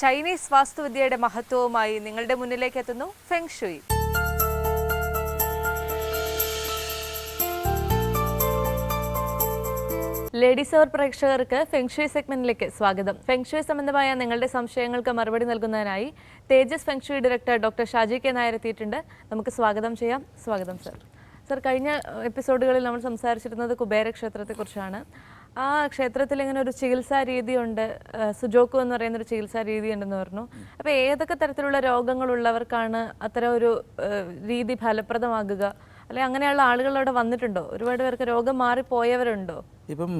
Chinese വാസ്തുവിദ്യയുടെ മഹത്വവുമായി നിങ്ങളുടെ മുന്നിലേക്ക് എത്തുന്നു ഫെങ് ഷുയി. ലേഡീസ് അവർ പ്രേക്ഷകർക്ക് ഫെങ് ഷുയി സെഗ്മെന്റിലേക്ക് സ്വാഗതം. ഫെങ് ഷുയി സംബന്ധമായ നിങ്ങളുടെ സംശയങ്ങൾക്ക് മറുപടി നൽകുന്നതിനായി Thejus Feng Shui director doctor Shaji K Nair എത്തിയിട്ടുണ്ട്. നമുക്ക് സ്വാഗതം ചെയ്യാം. സ്വാഗതം സർ. സർ, കഴിഞ്ഞ എപ്പിസോഡുകളിൽ നമ്മൾ സംസാരിച്ചിരുന്നത് കുബേര ക്ഷേത്രത്തെക്കുറിച്ചാണ്. ആ ക്ഷേത്രത്തിൽ ഇങ്ങനെ ഒരു ചികിത്സാ രീതിയുണ്ട്, സുജോക്കു എന്ന് പറയുന്ന ഒരു ചികിത്സാ രീതി ഉണ്ടെന്ന് പറഞ്ഞു. അപ്പോൾ ഏതൊക്കെ തരത്തിലുള്ള രോഗങ്ങളുള്ളവർക്കാണ് അത്തരം ഒരു രീതി ഫലപ്രദമാകുക? അല്ലെ അങ്ങനെയുള്ള ആളുകൾ അവിടെ വന്നിട്ടുണ്ടോ? ഒരുപാട് പേർക്ക് രോഗം മാറിപ്പോയവരുണ്ടോ? ഇപ്പം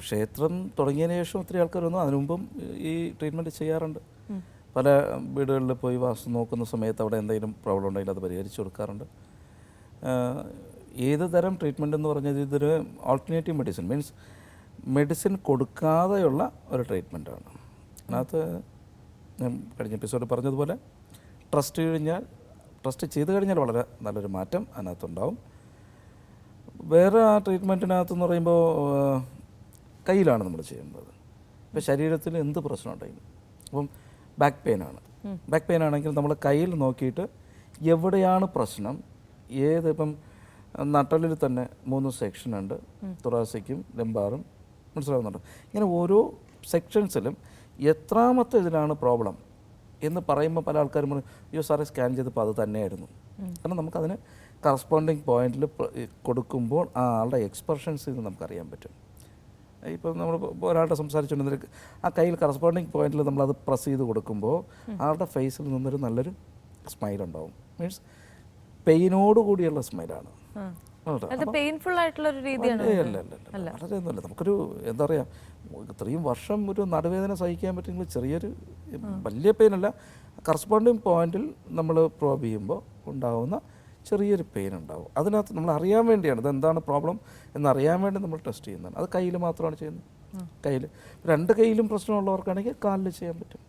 ക്ഷേത്രം തുടങ്ങിയതിന് ശേഷം ഒത്തിരി ആൾക്കാർ വന്നു. അതിനു മുമ്പും ഈ ട്രീറ്റ്മെൻറ്റ് ചെയ്യാറുണ്ട്. പല വീടുകളിൽ പോയി വാസ്തു നോക്കുന്ന സമയത്ത് അവിടെ എന്തെങ്കിലും പ്രോബ്ലം ഉണ്ടെങ്കിൽ അത് പരിഹരിച്ചു കൊടുക്കാറുണ്ട്. ഏത് തരം ട്രീറ്റ്മെൻറ്റ് എന്ന് പറഞ്ഞാൽ ഇതൊരു ആൾട്ടർനേറ്റീവ് മെഡിസിൻ, മീൻസ് മെഡിസിൻ കൊടുക്കാതെയുള്ള ഒരു ട്രീറ്റ്മെൻറ്റാണ്. അതിനകത്ത് ഞാൻ കഴിഞ്ഞ എപ്പിസോഡിൽ പറഞ്ഞതുപോലെ ട്രസ്റ്റ് ചെയ്ത് കഴിഞ്ഞാൽ വളരെ നല്ലൊരു മാറ്റം അതിനകത്തുണ്ടാവും. വേറെ ആ ട്രീറ്റ്മെൻറ്റിനകത്തെന്ന് പറയുമ്പോൾ കയ്യിലാണ് നമ്മൾ ചെയ്യേണ്ടത്. ഇപ്പോൾ ശരീരത്തിൽ എന്ത് പ്രശ്നം ഉണ്ടെങ്കിലും, അപ്പം ബാക്ക് പെയിൻ ആണെങ്കിൽ നമ്മൾ കയ്യിൽ നോക്കിയിട്ട് എവിടെയാണ് പ്രശ്നം, ഇപ്പം നട്ടലിൽ തന്നെ 3 സെക്ഷനുണ്ട്, തൊറാസിക്കും ലംബാറും, മനസ്സിലാവുന്നുണ്ട്. ഇങ്ങനെ ഓരോ സെക്ഷൻസിലും എത്രാമത്തെ ഇതിലാണ് പ്രോബ്ലം എന്ന് പറയുമ്പോൾ പല ആൾക്കാരും പറയും, അയ്യോ സാറേ സ്കാൻ ചെയ്തപ്പോൾ അത് തന്നെയായിരുന്നു. കാരണം നമുക്കതിന് കറസ്പോണ്ടിങ് പോയിന്റിൽ കൊടുക്കുമ്പോൾ ആ ആളുടെ എക്സ്പ്രഷൻസിൽ നിന്ന് നമുക്കറിയാൻ പറ്റും. ഇപ്പം നമ്മൾ ഒരാളുടെ സംസാരിച്ചുകൊണ്ടിരുന്ന ആ കയ്യിൽ കറസ്പോണ്ടിങ് പോയിന്റിൽ നമ്മളത് പ്രസ് ചെയ്ത് കൊടുക്കുമ്പോൾ ആളുടെ ഫേസിൽ നിന്നൊരു നല്ലൊരു സ്മൈൽ ഉണ്ടാവും. മീൻസ് പെയിനോട് കൂടിയുള്ള സ്മൈലാണ്. വളരെയൊന്നുമല്ല. നമുക്കൊരു എന്താ പറയുക, ഇത്രയും വർഷം ഒരു നടുവേദന സഹിക്കാൻ പറ്റുമെങ്കിൽ ചെറിയൊരു വലിയ പെയിനല്ല, കറസ്പോണ്ടിങ് പോയിന്റിൽ നമ്മൾ പ്രോബ് ചെയ്യുമ്പോൾ ഉണ്ടാകുന്ന ചെറിയൊരു പെയിൻ ഉണ്ടാവും. അതിനകത്ത് നമ്മൾ അറിയാൻ വേണ്ടിയാണ് ഇതെന്താണ് പ്രോബ്ലം എന്നറിയാൻ വേണ്ടി നമ്മൾ ടെസ്റ്റ് ചെയ്യുന്നതാണ്. അത് കയ്യിൽ മാത്രമാണ് ചെയ്യുന്നത്. കയ്യിൽ 2 കൈയിലും പ്രശ്നമുള്ളവർക്കാണെങ്കിൽ കാലിൽ ചെയ്യാൻ പറ്റും.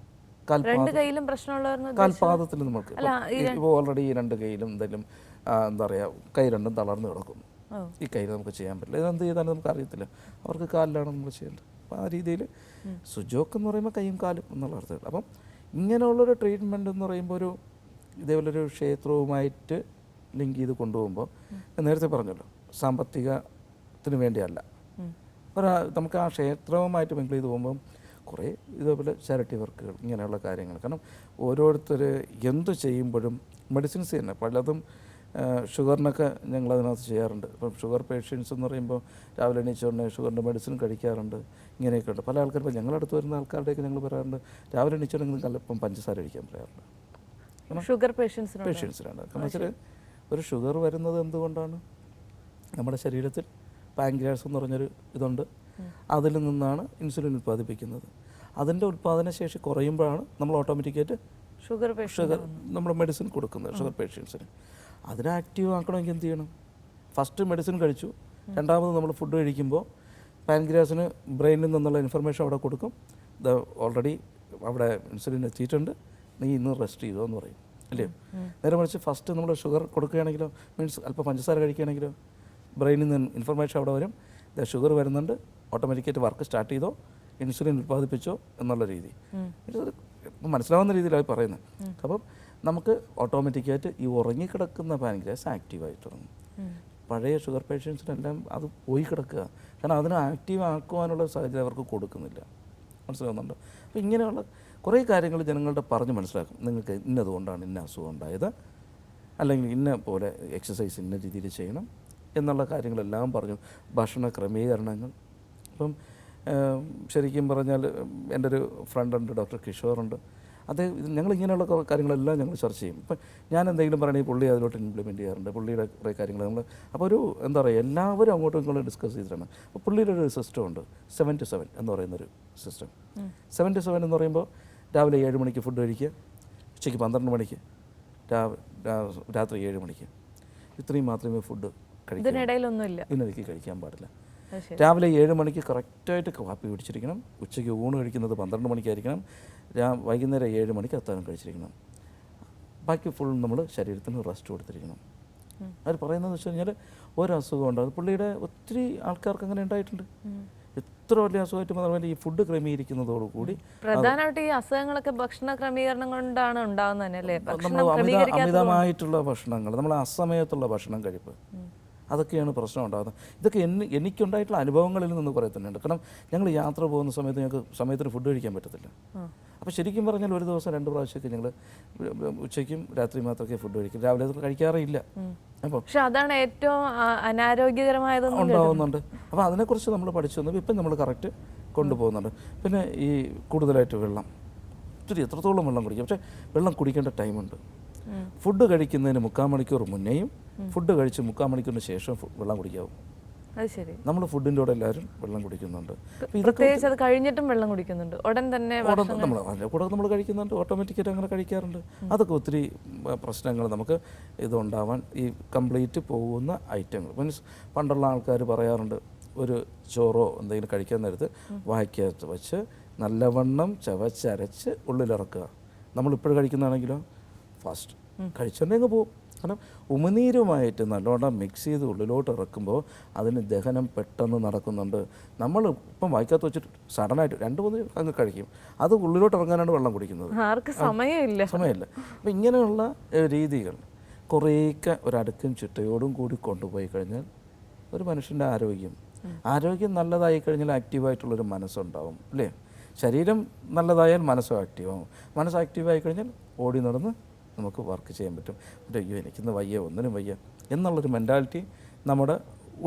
കാൽപാദത്തിൽ നമുക്ക് ഇപ്പോൾ ഓൾറെഡി ഈ 2 കൈയിലും എന്തെങ്കിലും എന്താ പറയുക, കൈ രണ്ടും തളർന്ന് കിടക്കും, ഈ കയ്യിൽ നമുക്ക് ചെയ്യാൻ പറ്റില്ല. ഇതെന്ത് ചെയ്താലും നമുക്ക് അറിയത്തില്ല, അവർക്ക് കാലിലാണ് നമ്മൾ ചെയ്യേണ്ടത്. അപ്പോൾ ആ രീതിയിൽ സുജോക്ക് എന്ന് പറയുമ്പോൾ കൈയും കാലും എന്നുള്ള അർത്ഥത്തിൽ. അപ്പം ഇങ്ങനെയുള്ളൊരു ട്രീറ്റ്മെൻറ്റ് എന്ന് പറയുമ്പോൾ ഇതേപോലൊരു ക്ഷേത്രവുമായിട്ട് ലിങ്ക് ചെയ്ത് കൊണ്ടുപോകുമ്പോൾ നേരത്തെ പറഞ്ഞല്ലോ, സാമ്പത്തികത്തിന് വേണ്ടിയല്ല, നമുക്ക് ആ ക്ഷേത്രവുമായിട്ട് മിങ്കിൾ ചെയ്ത് പോകുമ്പം കുറേ ഇതേപോലെ ചാരിറ്റി വർക്കുകൾ, ഇങ്ങനെയുള്ള കാര്യങ്ങൾ. കാരണം ഓരോരുത്തർ എന്ത് ചെയ്യുമ്പോഴും മെഡിസിൻസ് തന്നെ പലതും, ഷുഗറിനൊക്കെ ഞങ്ങളതിനകത്ത് ചെയ്യാറുണ്ട്. ഇപ്പം ഷുഗർ പേഷ്യൻസ് എന്ന് പറയുമ്പോൾ രാവിലെ എണീച്ചുകൊണ്ട് ഷുഗറിൻ്റെ മെഡിസിൻ കഴിക്കാറുണ്ട്. ഇങ്ങനെയൊക്കെ ഉണ്ട്. പല ആൾക്കാർ ഇപ്പോൾ ഞങ്ങളടുത്ത് വരുന്ന ആൾക്കാരുടെയൊക്കെ ഞങ്ങൾ പറയാറുണ്ട്, രാവിലെ എണീച്ചുകൊണ്ടെങ്കിൽ കല്ലപ്പം പഞ്ചസാര കഴിക്കാൻ പറയാറുണ്ട്. ഷുഗർ പേഷ്യൻസിനാണ്. കാരണം വെച്ചാൽ ഒരു ഷുഗർ വരുന്നത് എന്തുകൊണ്ടാണ്? നമ്മുടെ ശരീരത്തിൽ പാൻക്രിയാസ് എന്ന് പറഞ്ഞൊരു ഇതുണ്ട്, അതിൽ നിന്നാണ് ഇൻസുലിൻ ഉൽപ്പാദിപ്പിക്കുന്നത്. അതിൻ്റെ ഉൽപ്പാദനശേഷി കുറയുമ്പോഴാണ് നമ്മൾ ഓട്ടോമാറ്റിക്കായിട്ട് ഷുഗർ നമ്മൾ മെഡിസിൻ കൊടുക്കുന്നത് ഷുഗർ പേഷ്യൻസിന്. അതിനെ ആക്റ്റീവ് ആക്കണമെങ്കിൽ എന്ത് ചെയ്യണം? ഫസ്റ്റ് മെഡിസിൻ കഴിച്ചു, രണ്ടാമത് നമ്മൾ ഫുഡ് കഴിക്കുമ്പോൾ പാൻക്രിയാസിന് ബ്രെയിനിൽ നിന്നുള്ള ഇൻഫർമേഷൻ അവിടെ കൊടുക്കും, ഇത് ഓൾറെഡി അവിടെ ഇൻസുലിൻ എത്തിയിട്ടുണ്ട്, നീ ഇന്ന് റെസ്റ്റ് ചെയ്തോ എന്ന് പറയും, അല്ലയോ? നേരെ മറിച്ച് ഫസ്റ്റ് നമ്മൾ ഷുഗർ കൊടുക്കുകയാണെങ്കിലോ, മീൻസ് അല്പം പഞ്ചസാര കഴിക്കുകയാണെങ്കിലോ, ബ്രെയിനിൽ നിന്ന് ഇൻഫർമേഷൻ അവിടെ വരും, ഷുഗർ വരുന്നുണ്ട്, ഓട്ടോമാറ്റിക്കായിട്ട് വർക്ക് സ്റ്റാർട്ട് ചെയ്തോ, ഇൻസുലിൻ ഉൽപ്പാദിപ്പിച്ചോ എന്നുള്ള രീതി. ഇപ്പം മനസ്സിലാവുന്ന രീതിയിലായി പറയുന്നത്. അപ്പം നമുക്ക് ഓട്ടോമാറ്റിക്കായിട്ട് ഈ ഉറങ്ങിക്കിടക്കുന്ന പാൻക്രിയാസ് ആക്റ്റീവായിട്ട് തുടങ്ങും. പഴയ ഷുഗർ പേഷ്യൻസിനെല്ലാം അത് പോയി കിടക്കുക, കാരണം അതിനെ ആക്റ്റീവ് ആക്കുവാനുള്ള സാഹചര്യം അവർക്ക് കൊടുക്കുന്നില്ല. മനസ്സിലാവുന്നുണ്ടോ? അപ്പോൾ ഇങ്ങനെയുള്ള കുറേ കാര്യങ്ങൾ ജനങ്ങളുടെ പറഞ്ഞ് മനസ്സിലാക്കും. നിങ്ങൾക്ക് ഇന്നതുകൊണ്ടാണ് ഇന്ന അസുഖം ഉണ്ടായത്, അല്ലെങ്കിൽ ഇന്ന പോലെ എക്സസൈസ് ഇന്ന രീതിയിൽ ചെയ്യണം എന്നുള്ള കാര്യങ്ങളെല്ലാം പറഞ്ഞു. ഭക്ഷണ ക്രമീകരണങ്ങൾ, ഇപ്പം ശരിക്കും പറഞ്ഞാൽ എൻ്റെ ഒരു ഫ്രണ്ടുണ്ട്, ഡോക്ടർ കിഷോറുണ്ട്, ഞങ്ങൾ ഇങ്ങനെയുള്ള കാര്യങ്ങളെല്ലാം ഞങ്ങൾ ചർച്ച ചെയ്യും. ഇപ്പം ഞാൻ എന്തെങ്കിലും പറയണമെങ്കിൽ പുള്ളി അതിലോട്ട് ഇംപ്ലിമെൻറ്റ് ചെയ്യാറുണ്ട്, പുള്ളിയുടെ കുറേ കാര്യങ്ങൾ നമ്മൾ. അപ്പോൾ ഒരു എന്താ പറയുക, എല്ലാവരും അങ്ങോട്ടും ഇങ്ങോട്ടും ഡിസ്കസ് ചെയ്തിട്ടാണ്. അപ്പോൾ പുള്ളിയുടെ ഒരു സിസ്റ്റം ഉണ്ട്, 7 to 7 എന്ന് പറയുന്നൊരു സിസ്റ്റം. 7 to 7 എന്ന് പറയുമ്പോൾ രാവിലെ 7 മണിക്ക് ഫുഡ് കഴിക്കുക, ഉച്ചയ്ക്ക് 12 മണിക്ക്, രാത്രി 7 മണിക്ക്, ഇത്രയും മാത്രമേ ഫുഡ് ഇതിനിടയ്ക്ക് കഴിക്കാൻ പാടില്ല. രാവിലെ 7 മണിക്ക് കറക്റ്റായിട്ട് കാപ്പി പിടിച്ചിരിക്കണം, ഉച്ചയ്ക്ക് ഊണ് കഴിക്കുന്നത് 12 മണിക്കായിരിക്കണം, വൈകുന്നേരം 7 മണിക്ക് അത്താഴം കഴിച്ചിരിക്കണം. ബാക്കി ഫുൾ നമ്മൾ ശരീരത്തിന് റെസ്റ്റ് കൊടുത്തിരിക്കണം. അവർ പറയുന്നതെന്ന് വെച്ച് കഴിഞ്ഞാൽ ഒരസുഖം ഉണ്ടാകും. പുള്ളിയുടെ ഒത്തിരി ആൾക്കാർക്ക് അങ്ങനെ ഉണ്ടായിട്ടുണ്ട്. എത്ര വലിയ അസുഖമായിട്ട് മാത്രമല്ല ഈ ഫുഡ് ക്രമീകരിക്കുന്നതോടുകൂടി പ്രധാനമായിട്ട് ഈ അസുഖങ്ങളൊക്കെ ഭക്ഷണ ക്രമീകരണം കൊണ്ടാണ് ഉണ്ടാകുന്നത് തന്നെ അല്ലേ? നമ്മൾ അമിതമായിട്ടുള്ള ഭക്ഷണങ്ങൾ, നമ്മൾ അസമയത്തുള്ള ഭക്ഷണം കഴിപ്പ്, അതൊക്കെയാണ് പ്രശ്നം ഉണ്ടാകുന്നത്. ഇതൊക്കെ എനിക്കുണ്ടായിട്ടുള്ള അനുഭവങ്ങളിൽ നിന്ന് കുറേ തന്നെയുണ്ട്. കാരണം ഞങ്ങൾ യാത്ര പോകുന്ന സമയത്ത് ഞങ്ങൾക്ക് സമയത്തിന് ഫുഡ് കഴിക്കാൻ പറ്റത്തില്ല. അപ്പോൾ ശരിക്കും പറഞ്ഞാൽ ഒരു ദിവസം 2 പ്രാവശ്യമൊക്കെ ഞങ്ങൾ ഉച്ചയ്ക്കും രാത്രി മാത്രമേ ഫുഡ് കഴിക്കും, രാവിലെ അത് കഴിക്കാറില്ല. അപ്പോൾ പക്ഷെ അതാണ് ഏറ്റവും അനാരോഗ്യകരമായതെന്ന് ഉണ്ടാവുന്നുണ്ട്. അപ്പോൾ അതിനെക്കുറിച്ച് നമ്മൾ പഠിച്ചു വന്നു. ഇപ്പം നമ്മൾ കറക്റ്റ് കൊണ്ടുപോകുന്നുണ്ട്. പിന്നെ ഈ കൂടുതലായിട്ട് വെള്ളം, ഒത്തിരി എത്രത്തോളം വെള്ളം കുടിക്കും. പക്ഷേ വെള്ളം കുടിക്കേണ്ട ടൈമുണ്ട്. ഫുഡ് കഴിക്കുന്നതിന് 3/4 മണിക്കൂർ മുന്നേയും ഫുഡ് കഴിച്ച് 3/4 മണിക്കൂറിന് ശേഷം വെള്ളം കുടിക്കാവും. അത് ശരി. നമ്മൾ ഫുഡിൻ്റെ കൂടെ എല്ലാവരും വെള്ളം കുടിക്കുന്നുണ്ട്. പ്രത്യേകിച്ച് അത് കഴിഞ്ഞിട്ടും വെള്ളം കുടിക്കുന്നുണ്ട്. ഉടൻ തന്നെ നമ്മൾ കഴിക്കുന്നുണ്ട്, ഓട്ടോമാറ്റിക്കായിട്ട് അങ്ങനെ കഴിക്കാറുണ്ട്. അതൊക്കെ ഒത്തിരി പ്രശ്നങ്ങൾ നമുക്ക് ഇതുണ്ടാവാൻ ഈ കംപ്ലീറ്റ് പോകുന്ന ഐറ്റങ്ങൾ. മീൻസ് പണ്ടുള്ള ആൾക്കാർ പറയാറുണ്ട്, ഒരു ചോറോ എന്തെങ്കിലും കഴിക്കാൻ നേരത്ത് വായ്ക്കകത്ത് വെച്ച് നല്ലവണ്ണം ചവച്ചരച്ച് ഉള്ളിലിറക്കുക. നമ്മളിപ്പോഴും കഴിക്കുന്നതാണെങ്കിലോ ഫാസ്റ്റ് കഴിച്ചുകൊണ്ടെങ്കിൽ പോകും. കാരണം ഉമിനീരുമായിട്ട് നല്ലോണം മിക്സ് ചെയ്ത് ഉള്ളിലോട്ട് ഇറക്കുമ്പോൾ അതിന് ദഹനം പെട്ടെന്ന് നടക്കുന്നുണ്ട്. നമ്മൾ ഇപ്പം വായിക്കാത്ത വെച്ചിട്ട് സഡനായിട്ട് 2-3 അങ്ങ് കഴിക്കും, അത് ഉള്ളിലോട്ട് ഇറങ്ങാനാണ് വെള്ളം കുടിക്കുന്നത്. ആർക്ക് സമയമില്ല. അപ്പം ഇങ്ങനെയുള്ള രീതികൾ കുറേയൊക്കെ ഒരടുക്കും ചിട്ടയോടും കൂടി കൊണ്ടുപോയി കഴിഞ്ഞാൽ ഒരു മനുഷ്യൻ്റെ ആരോഗ്യം നല്ലതായി കഴിഞ്ഞാൽ ആക്റ്റീവായിട്ടുള്ളൊരു മനസ്സുണ്ടാവും അല്ലേ? ശരീരം നല്ലതായാൽ മനസ്സും ആക്റ്റീവാകും. മനസ്സ് ആക്റ്റീവായി കഴിഞ്ഞാൽ ഓടി നടന്ന് നമുക്ക് വർക്ക് ചെയ്യാൻ പറ്റും. അയ്യോ എനിക്കിന്ന് വയ്യ, ഒന്നിനും വയ്യ എന്നുള്ളൊരു മെൻറ്റാലിറ്റി നമ്മുടെ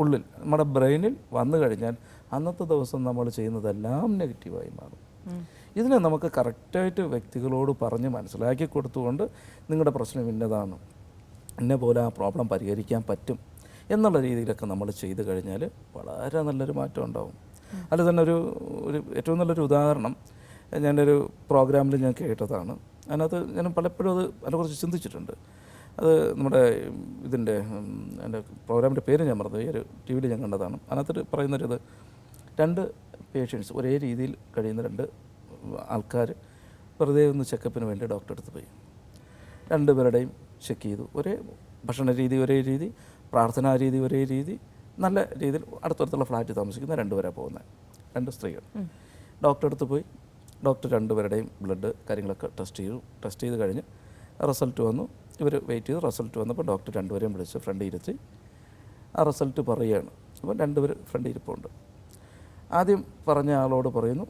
ഉള്ളിൽ, നമ്മുടെ ബ്രെയിനിൽ വന്നു കഴിഞ്ഞാൽ അന്നത്തെ ദിവസം നമ്മൾ ചെയ്യുന്നതെല്ലാം നെഗറ്റീവായി മാറും. ഇതിനെ നമുക്ക് കറക്റ്റായിട്ട് വ്യക്തികളോട് പറഞ്ഞ് മനസ്സിലാക്കി കൊടുത്തുകൊണ്ട് നിങ്ങളുടെ പ്രശ്നം ഇന്നതാണ്, എന്നെ പോലെ ആ പ്രോബ്ലം പരിഹരിക്കാൻ പറ്റും എന്നുള്ള രീതിയിലൊക്കെ നമ്മൾ ചെയ്തു കഴിഞ്ഞാൽ വളരെ നല്ലൊരു മാറ്റം ഉണ്ടാവും. അല്ല തന്നെ ഒരു ഏറ്റവും നല്ലൊരു ഉദാഹരണം ഞാനൊരു പ്രോഗ്രാമിൽ ഞാൻ കേട്ടതാണ്. അതിനകത്ത് ഞാൻ പലപ്പോഴും അതിനെക്കുറിച്ച് ചിന്തിച്ചിട്ടുണ്ട്. അത് നമ്മുടെ ഇതിൻ്റെ എൻ്റെ പ്രോഗ്രാമിൻ്റെ പേര് ഞാൻ മറന്നു, ഈ ഒരു ടി വിയിൽ ഞാൻ കണ്ടതാണ്. അതിനകത്ത് പറയുന്നൊരിത്, 2 പേഷ്യൻസ് ഒരേ രീതിയിൽ കഴിയുന്ന 2 ആൾക്കാർ വെറുതെ ഒന്ന് ചെക്കപ്പിന് വേണ്ടി ഡോക്ടറെ അടുത്ത് പോയി. 2 പേരുടെയും ചെക്ക് ചെയ്തു. ഒരേ ഭക്ഷണ രീതി, ഒരേ രീതി, പ്രാർത്ഥനാ രീതി ഒരേ രീതി, നല്ല രീതിയിൽ അടുത്തടുത്തുള്ള ഫ്ലാറ്റിൽ താമസിക്കുന്ന 2 പേരാണ് പോകുന്നത്, 2 സ്ത്രീകൾ. ഡോക്ടറെ അടുത്ത് പോയി. ഡോക്ടർ 2 പേരുടെയും ബ്ലഡ് കാര്യങ്ങളൊക്കെ ടെസ്റ്റ് ചെയ്ത് കഴിഞ്ഞ് റിസൾട്ട് വന്നു. ഇവർ വെയിറ്റ് ചെയ്ത് റിസൾട്ട് വന്നപ്പോൾ ഡോക്ടർ 2 പേരെയും വിളിച്ച് ഫ്രണ്ട് ഇരുത്തി ആ റിസൾട്ട് പറയുകയാണ്. അപ്പോൾ 2 പേർ ഫ്രണ്ട് ഇരിപ്പുണ്ട്. ആദ്യം പറഞ്ഞ ആളോട് പറയുന്നു,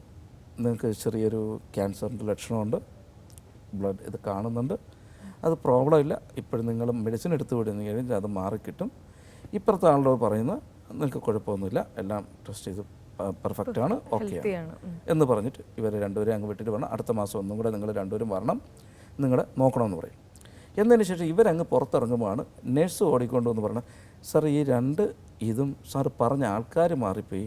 നിങ്ങൾക്ക് ചെറിയൊരു ക്യാൻസറിൻ്റെ ലക്ഷണമുണ്ട്, ബ്ലഡ് ഇത് കാണുന്നുണ്ട്, അത് പ്രോബ്ലം ഇല്ല, ഇപ്പോഴും നിങ്ങൾ മെഡിസിൻ എടുത്ത് വിടുന്ന കഴിഞ്ഞാൽ അത് മാറിക്കിട്ടും. ഇപ്പുറത്തെ ആളോട് പറയുന്നത് നിങ്ങൾക്ക് കുഴപ്പമൊന്നുമില്ല, എല്ലാം ടെസ്റ്റ് ചെയ്ത് പെർഫെക്റ്റ് ആണ്, ഓക്കെ എന്ന് പറഞ്ഞിട്ട് ഇവരെ 2 പേരും അങ്ങ് വിട്ടിട്ട് വേണം അടുത്ത മാസം ഒന്നും കൂടെ നിങ്ങൾ 2 പേരും വരണം, നിങ്ങളെ നോക്കണമെന്ന് പറയും. എന്നതിന് ശേഷം ഇവരങ്ങ് പുറത്തിറങ്ങുമ്പോഴാണ് നേഴ്സ് ഓടിക്കൊണ്ടുവന്ന് പറഞ്ഞത്, സാർ ഈ 2 ഇതും സാർ പറഞ്ഞ ആൾക്കാർ മാറിപ്പോയി,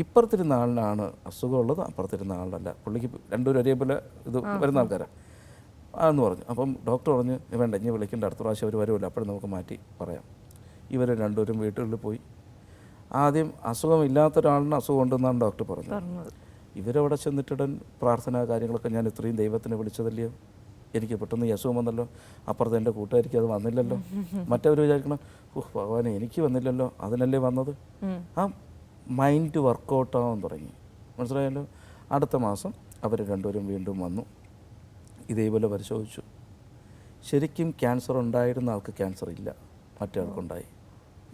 ഇപ്പുറത്തിരുന്ന ആളിനാണ് അസുഖമുള്ളത്, അപ്പുറത്തിരുന്ന ആളിനല്ല, പുള്ളിക്ക് 2 പേരും ഒരേപോലെ ഇത് വരുന്ന ആൾക്കാരാണ് എന്ന് പറഞ്ഞു. അപ്പം ഡോക്ടർ പറഞ്ഞു, വേണ്ട ഇനി വിളിക്കേണ്ട, അടുത്ത പ്രാവശ്യം അവർ വരുമല്ലോ, അപ്പോഴും നമുക്ക് മാറ്റി പറയാം. ഇവർ 2 പേരും വീട്ടുകളിൽ പോയി. ആദ്യം അസുഖമില്ലാത്ത ഒരാളിന് അസുഖം ഉണ്ടെന്നാണ് ഡോക്ടർ പറഞ്ഞത്. ഇവരവിടെ ചെന്നിട്ടുടൻ പ്രാർത്ഥന കാര്യങ്ങളൊക്കെ, ഞാൻ ഇത്രയും ദൈവത്തിനെ വിളിച്ചതല്ലയോ, എനിക്ക് പെട്ടെന്ന് ഈ അസുഖം വന്നല്ലോ, അപ്പുറത്ത് എൻ്റെ കൂട്ടുകാരിക്ക് അത് വന്നില്ലല്ലോ, മറ്റവർ വിചാരിക്കണം ഭഗവാനെ എനിക്ക് വന്നില്ലല്ലോ, അതിനല്ലേ വന്നത്. ആ മൈൻഡ് വർക്കൗട്ടാവാൻ തുടങ്ങി, മനസ്സിലായല്ലോ. അടുത്ത മാസം അവർ 2 പേരും വീണ്ടും വന്നു, ഇതേപോലെ പരിശോധിച്ചു. ശരിക്കും ക്യാൻസർ ഉണ്ടായിരുന്ന ആൾക്ക് ക്യാൻസർ ഇല്ല, മറ്റേ ആൾക്കുണ്ടായി.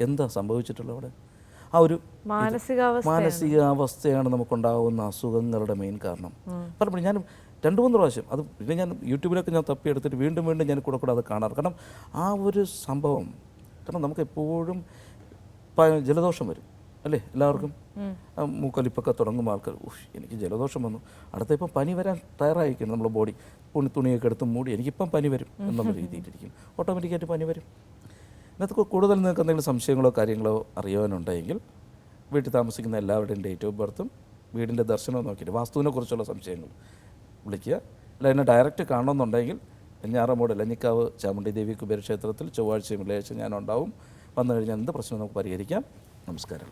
എന്താ സംഭവിച്ചിട്ടുള്ളത് അവിടെ? ആ ഒരു മാനസികാവസ്ഥയാണ് നമുക്കുണ്ടാകുന്ന അസുഖങ്ങളുടെ മെയിൻ കാരണം. പലപ്പോഴും ഞാൻ 2-3 പ്രാവശ്യം അത് പിന്നെ ഞാൻ യൂട്യൂബിലൊക്കെ ഞാൻ തപ്പിയെടുത്തിട്ട് വീണ്ടും ഞാൻ കൂടെ അത് കാണാറ്. കാരണം ആ ഒരു സംഭവം, കാരണം നമുക്ക് എപ്പോഴും ജലദോഷം വരും അല്ലേ എല്ലാവർക്കും, മൂക്കൊലിപ്പൊക്കെ തുടങ്ങുമ്പോൾ ആൾക്കാർ എനിക്ക് ജലദോഷം വന്നു, അടുത്ത ഇപ്പം പനി വരാൻ തയ്യാറായിരിക്കും നമ്മുടെ ബോഡി, തുണിയൊക്കെ എടുത്ത് മൂടി എനിക്കിപ്പം പനി വരും എന്നുള്ള രീതിയിലിരിക്കും, ഓട്ടോമാറ്റിക്കായിട്ട് പനി വരും. ഇതിനകത്ത് കൂടുതൽ നിങ്ങൾക്ക് എന്തെങ്കിലും സംശയങ്ങളോ കാര്യങ്ങളോ അറിയാനുണ്ടെങ്കിൽ വീട്ടിൽ താമസിക്കുന്ന എല്ലാവരുടെയും ഡേറ്റ് ഓഫ് ബർത്തും വീടിൻ്റെ ദർശനവും നോക്കിയിട്ട് വാസ്തുവിനെ കുറിച്ചുള്ള സംശയങ്ങൾ വിളിക്കുക. അല്ല എന്നെ ഡയറക്റ്റ് കാണണമെന്നുണ്ടെങ്കിൽ ഞാറമൂട് ലഞ്ഞിക്കാവ് ചാമുണ്ഡി ദേവി കുബേരക്ഷേത്രത്തിൽ ചൊവ്വാഴ്ചയും വെള്ളിയാഴ്ച ഞാനുണ്ടാവും. വന്നു കഴിഞ്ഞാൽ എന്ത് പ്രശ്നം നമുക്ക് പരിഹരിക്കാം. നമസ്കാരം.